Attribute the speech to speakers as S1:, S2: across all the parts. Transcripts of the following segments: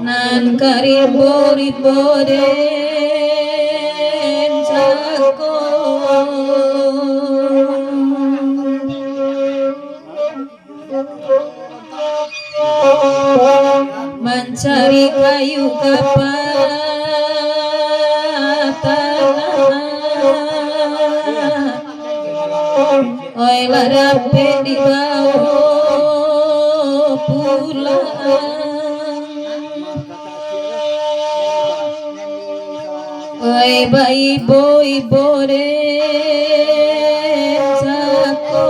S1: Nan karibo-ribo den jago mencari kayu kapatan oi larape di bawah pulang oi bayi boy bore sako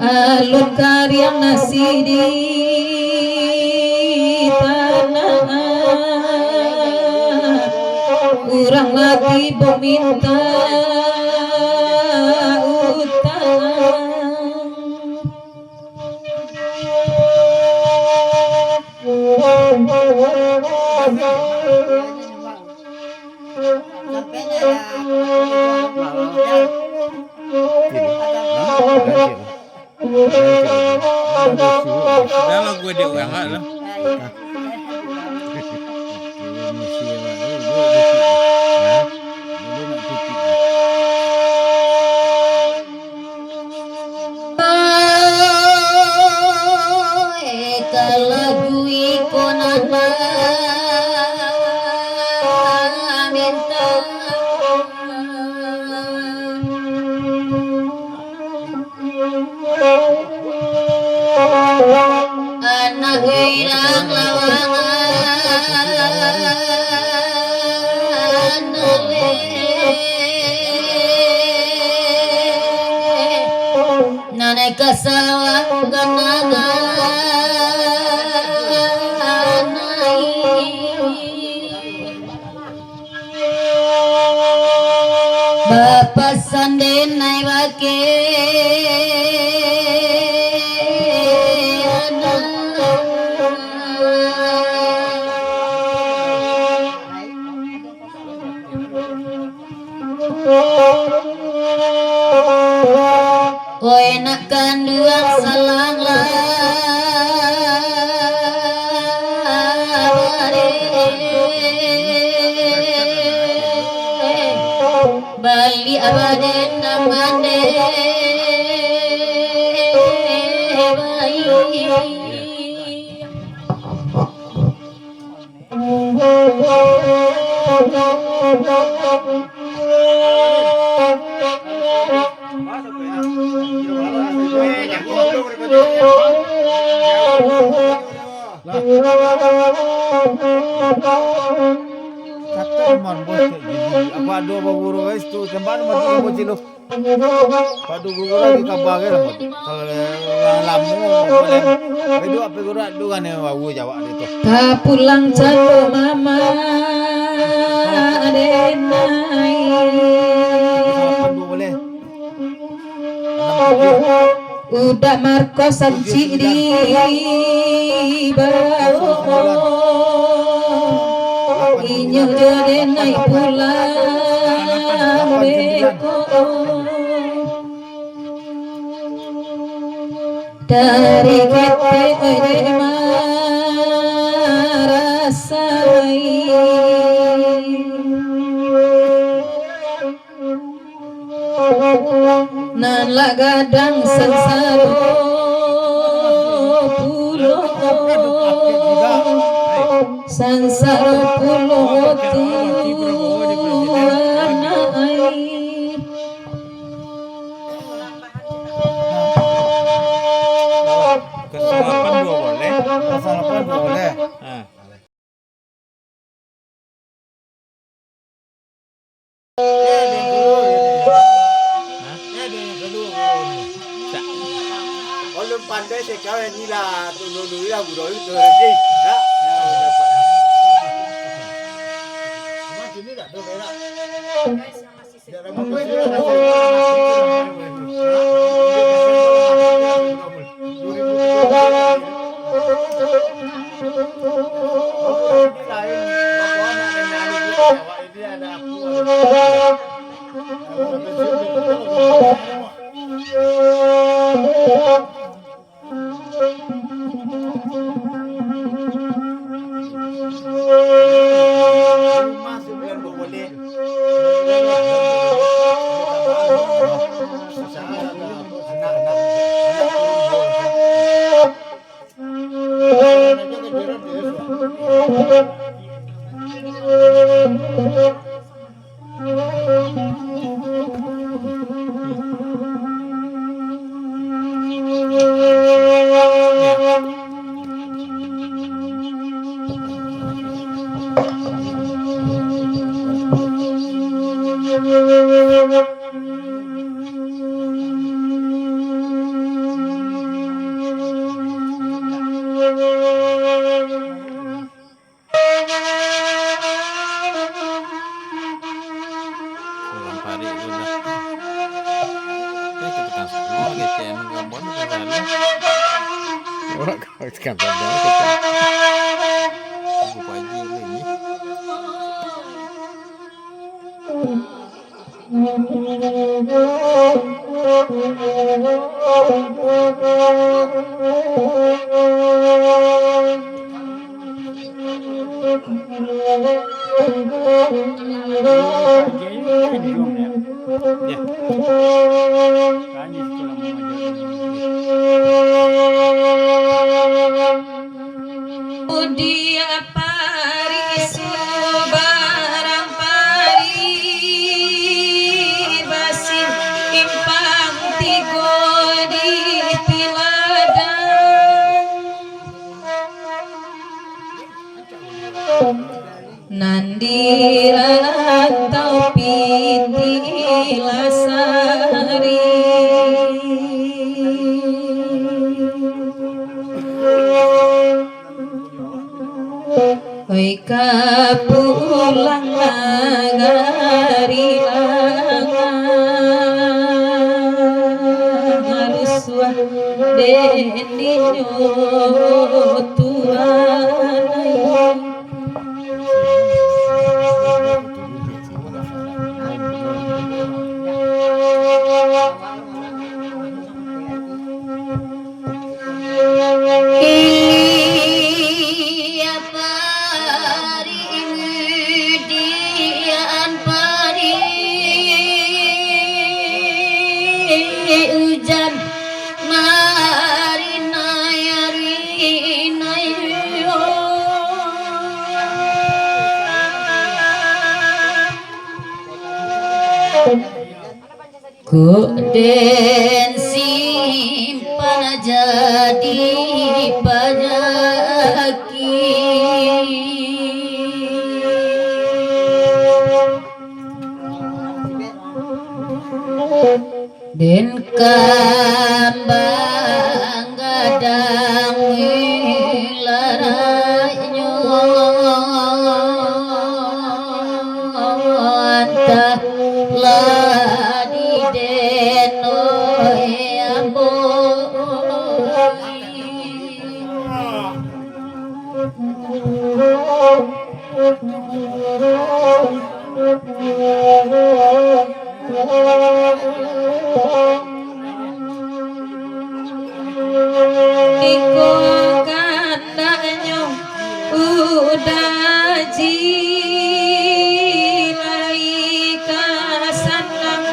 S1: alun karyang nasi di tanah kurang lagi meminta utang
S2: Dalam gue dia orang lah.
S1: Anak hilang lawangan naik ke sawah genangan Bapak sanden naik enak kanduan salang Bali abaden namane bayi
S3: Apa dua baburu guys tu tempat mati bocil lo. Padu guru lagi kabage lah. Kalau lamu boleh. Bedu apa guru adu kan yang wawu Jawa itu.
S1: tak pulang jatuh mama adenai
S3: Padu boleh.
S1: udah markosan ciri bawa inyo adenai pulang beko dari kete marasai nan lagadang sansaro pulo sansaro pulo tuanai
S2: Kesalahan dua boleh.
S3: Kesalahan boleh.
S2: Nah.
S3: pandai sekali ni lah tu dulu lah guru itu lagi. Ya, dapat. Cuma sini tak tu berak. Jangan mau sini
S1: Nandirantau piti lasari Oi kapulang nagari harus dendinya tuanai Kuden simpan jadi penyakit Den kambang gadang wilaranyo antah Iko kandanya udah jilai kasanang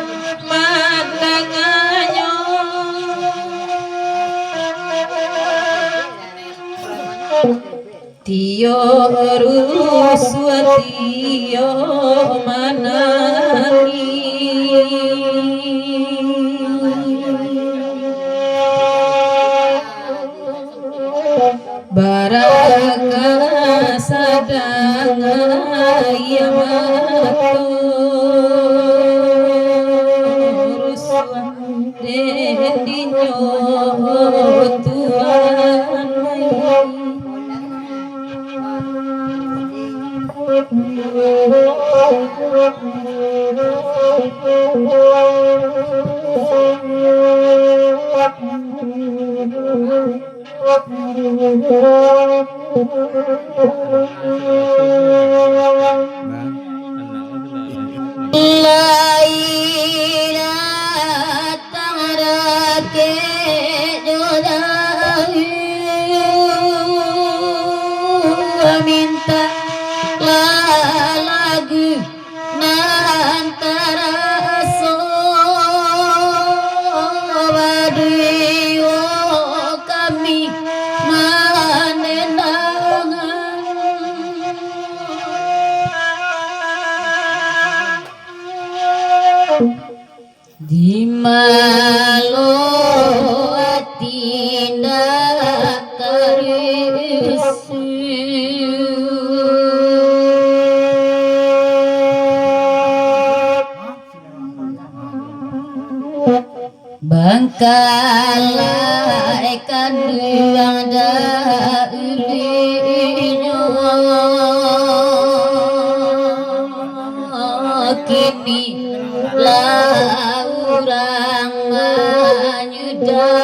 S1: mandanganyo Tio ruswa tio manani Baraka sadang ayamato ruswa dendinyo Laila tangrake jodahi minta lagu nantara sobadiyo kami di malo atina karisu bangkalai kanduang daulinyo kini laurang menyudah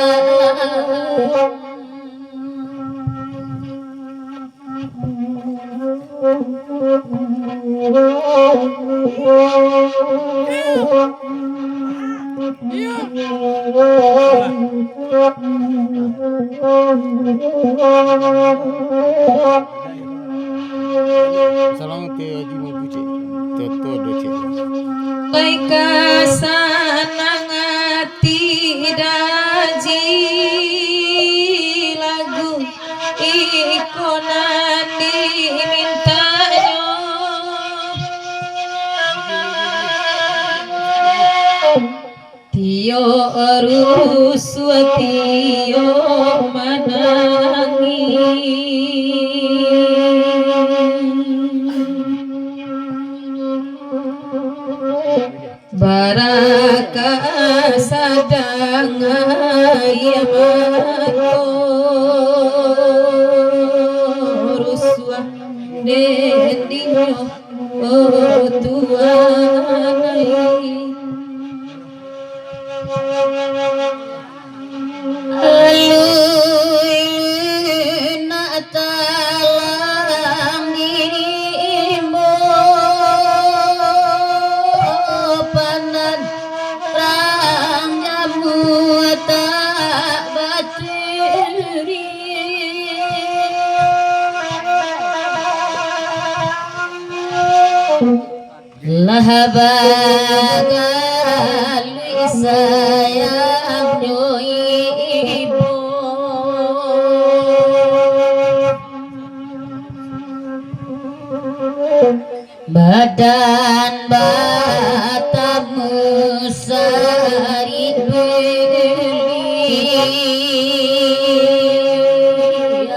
S3: Salam te aji mo buce. Toto doce.
S1: Baika sanangati daji lagu ikonan dimintayo Tio ruswatio Baraka sadang ayamato ruswa dendinyo tuanai alui natalang dirimu panan rang jamu tak bateri lah bagali sayang ibu badan batamu sari beli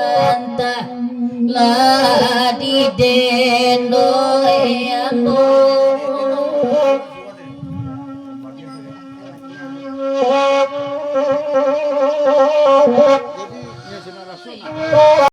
S1: antah lah di dendoi